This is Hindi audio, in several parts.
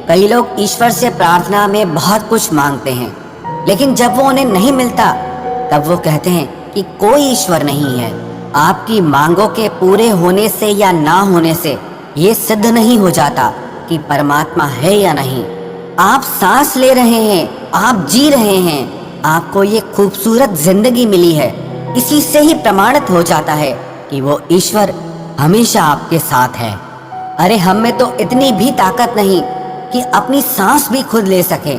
कई लोग ईश्वर से प्रार्थना में बहुत कुछ मांगते हैं, लेकिन जब वो उन्हें नहीं मिलता तब वो कहते हैं कि कोई ईश्वर नहीं है। आपकी मांगों के पूरे होने से या ना होने से ये सिद्ध नहीं हो जाता कि परमात्मा है या नहीं। आप सांस ले रहे हैं, आप जी रहे हैं, आपको ये खूबसूरत जिंदगी मिली है, इसी से ही प्रमाणित हो जाता है कि वो ईश्वर हमेशा आपके साथ है। अरे हम में तो इतनी भी ताकत नहीं कि अपनी सांस भी खुद ले सके।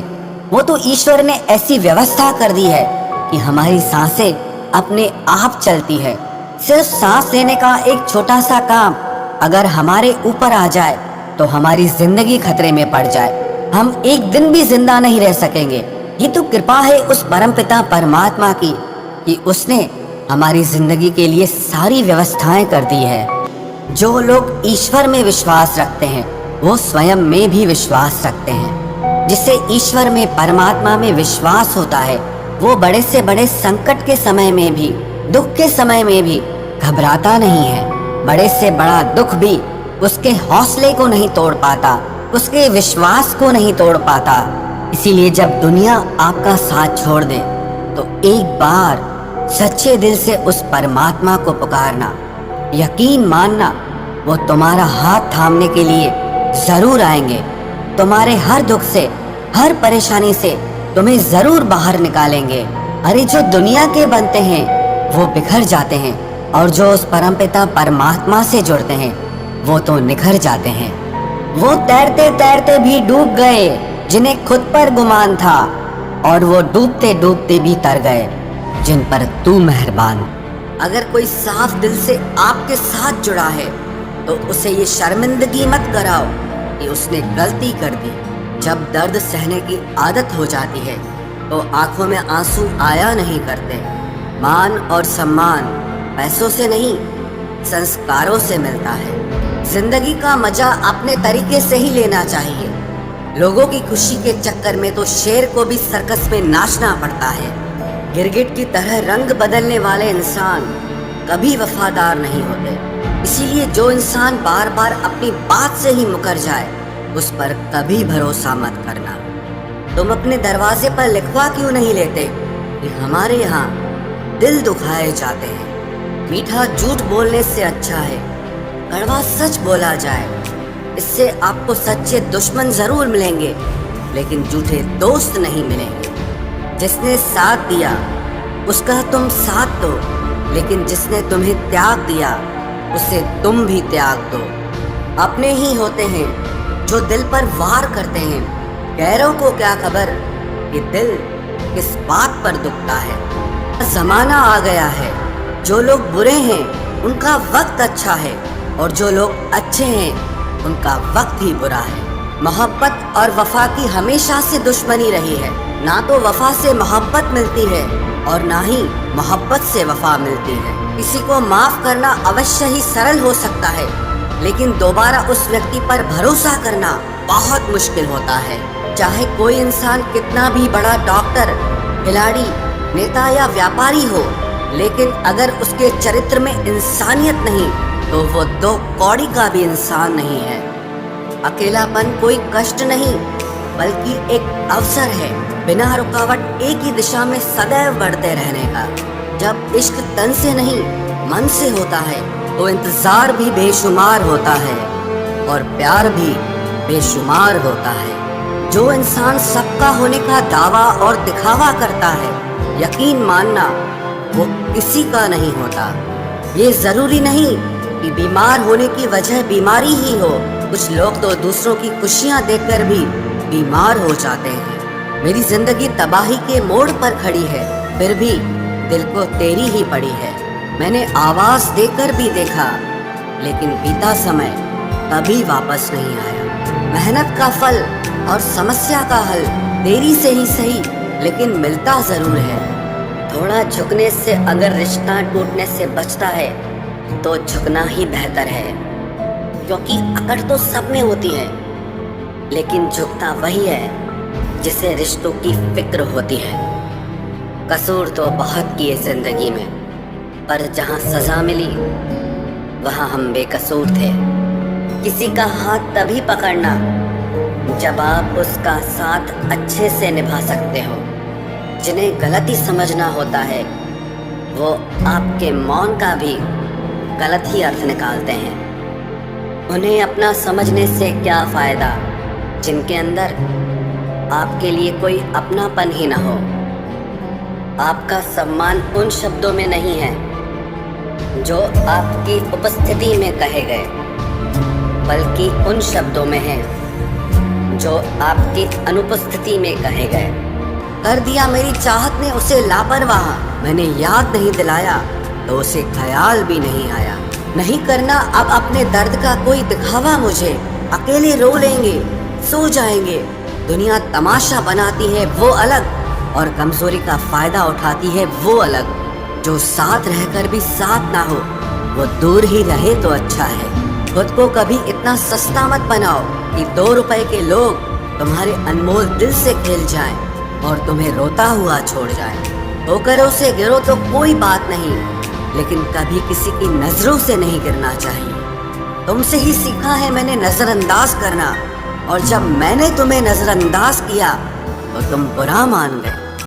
वो तो ईश्वर ने ऐसी व्यवस्था कर दी है कि हमारी सांसें अपने आप चलती है। सिर्फ सांस लेने का एक छोटा सा काम अगर हमारे ऊपर आ जाए तो हमारी जिंदगी खतरे में पड़ जाए, हम एक दिन भी जिंदा नहीं रह सकेंगे। ये तो कृपा है उस परमपिता परमात्मा की कि उसने हमारी जिंदगी के लिए सारी व्यवस्थाएं कर दी है। जो लोग ईश्वर में विश्वास रखते हैं वो स्वयं में भी विश्वास रखते हैं। जिससे ईश्वर में, परमात्मा में विश्वास होता है, वो बड़े से बड़े संकट के समय में भी, दुख के समय में भी घबराता नहीं है। बड़े से बड़ा दुख भी उसके हौसले को नहीं तोड़ पाता, उसके विश्वास को नहीं तोड़ पाता। इसीलिए जब दुनिया आपका साथ छोड़ दे तो एक बार सच्चे दिल से उस परमात्मा को पुकारना, यकीन मानना वो तुम्हारा हाथ थामने के लिए जरूर आएंगे। तुम्हारे हर दुख से, हर परेशानी से तुम्हें जरूर बाहर निकालेंगे। अरे जो दुनिया के बनते हैं वो बिखर जाते हैं, और जो उस परमपिता परमात्मा से जुड़ते हैं वो तो निखर जाते हैं। वो तैरते तैरते भी डूब गए जिन्हें खुद पर गुमान था, और वो डूबते डूबते भी तर गए जिन पर तू मेहरबान। अगर कोई साफ दिल से आपके साथ जुड़ा है तो उसे ये शर्मिंदगी मत कराओ कि उसने गलती कर दी। जब दर्द सहने की आदत हो जाती है तो आंखों में आंसू आया नहीं करते। मान और सम्मान पैसों से नहीं, संस्कारों से मिलता है। जिंदगी का मजा अपने तरीके से ही लेना चाहिए। लोगों की खुशी के चक्कर में तो शेर को भी सर्कस में नाचना पड़ता है। गिरगिट की तरह रंग बदलने वाले इंसान कभी वफादार नहीं होते। इसीलिए जो इंसान बार बार अपनी बात से ही मुकर जाए उस पर कभी भरोसा मत करना। तुम अपने दरवाजे पर लिखवा क्यों नहीं लेते कि हमारे यहाँ दिल दुखाए जाते हैं। मीठा झूठ बोलने से अच्छा है कड़वा सच बोला जाए। इससे आपको सच्चे दुश्मन जरूर मिलेंगे लेकिन झूठे दोस्त नहीं मिलेंगे। जिसने साथ दिया उसका तुम साथ दो, लेकिन जिसने तुम्हें त्याग दिया उसे तुम भी त्याग दो। अपने ही होते हैं जो दिल पर वार करते हैं, गैरों को क्या खबर कि दिल किस बात पर दुखता है। जमाना आ गया है, जो लोग बुरे हैं उनका वक्त अच्छा है, और जो लोग अच्छे हैं उनका वक्त ही बुरा है। मोहब्बत और वफा की हमेशा से दुश्मनी रही है। ना तो वफा से मोहब्बत मिलती है और ना ही मोहब्बत से वफा मिलती है। किसी को माफ करना अवश्य ही सरल हो सकता है, लेकिन दोबारा उस व्यक्ति पर भरोसा करना बहुत मुश्किल होता है। चाहे कोई इंसान कितना भी बड़ा डॉक्टर, खिलाड़ी, नेता या व्यापारी हो, लेकिन अगर उसके चरित्र में इंसानियत नहीं तो वो दो कौड़ी का भी इंसान नहीं है। अकेलापन कोई कष्ट नहीं बल्कि एक अवसर है, बिना रुकावट एक ही दिशा में सदैव बढ़ते रहने का। जब इश्क तन से नहीं मन से होता है तो इंतजार भी बेशुमार होता है और प्यार भी बेशुमार होता है। जो इंसान सबका होने का दावा और दिखावा करता है, यकीन मानना वो किसी का नहीं होता। ये जरूरी नहीं कि बीमार होने की वजह बीमारी ही हो। कुछ लोग तो दूसरों की खुशियां देखकर भी बीमार हो जाते हैं। मेरी जिंदगी तबाही के मोड़ पर खड़ी है, फिर भी दिल को तेरी ही पड़ी है। मैंने आवाज देकर भी देखा, लेकिन बीता समय कभी वापस नहीं आया। मेहनत का फल और समस्या का हल देरी से ही सही, लेकिन मिलता जरूर है। थोड़ा झुकने से अगर रिश्ता टूटने से बचता है तो झुकना ही बेहतर है, क्योंकि अकड़ तो सब में होती है, लेकिन झुकता वही है जिसे रिश्तों की फिक्र होती है। कसूर तो बहुत किए जिंदगी में, पर जहाँ सजा मिली वहाँ हम बेकसूर थे। किसी का हाथ तभी पकड़ना जब आप उसका साथ अच्छे से निभा सकते हो। जिन्हें गलती समझना होता है वो आपके मौन का भी गलत ही अर्थ निकालते हैं। उन्हें अपना समझने से क्या फायदा जिनके अंदर आपके लिए कोई अपनापन ही ना हो। आपका सम्मान उन शब्दों में नहीं है जो आपकी उपस्थिति में कहे गए, बल्कि उन शब्दों में है जो आपकी अनुपस्थिति में कहे गए। कर दिया मेरी चाहत ने उसे लापरवाह, मैंने याद नहीं दिलाया तो उसे ख्याल भी नहीं आया। नहीं करना अब अपने दर्द का कोई दिखावा मुझे, अकेले रो लेंगे सो जाएंगे। दुनिया तमाशा बनाती है वो अलग, और कमजोरी का फायदा उठाती है वो अलग। जो साथ रहकर भी साथ ना हो वो दूर ही रहे तो अच्छा है। खुद को कभी इतना सस्ता मत बनाओ कि 2 रुपए के लोग तुम्हारे अनमोल दिल से खेल जाएं और तुम्हें रोता हुआ छोड़ जाए। ठोकरों से गिरो तो कोई बात नहीं, लेकिन कभी किसी की नजरों से नहीं गिरना चाहिए। तुमसे ही सीखा है मैंने नजरअंदाज करना, और जब मैंने तुम्हें नजरअंदाज किया तो तुम बुरा मान गए।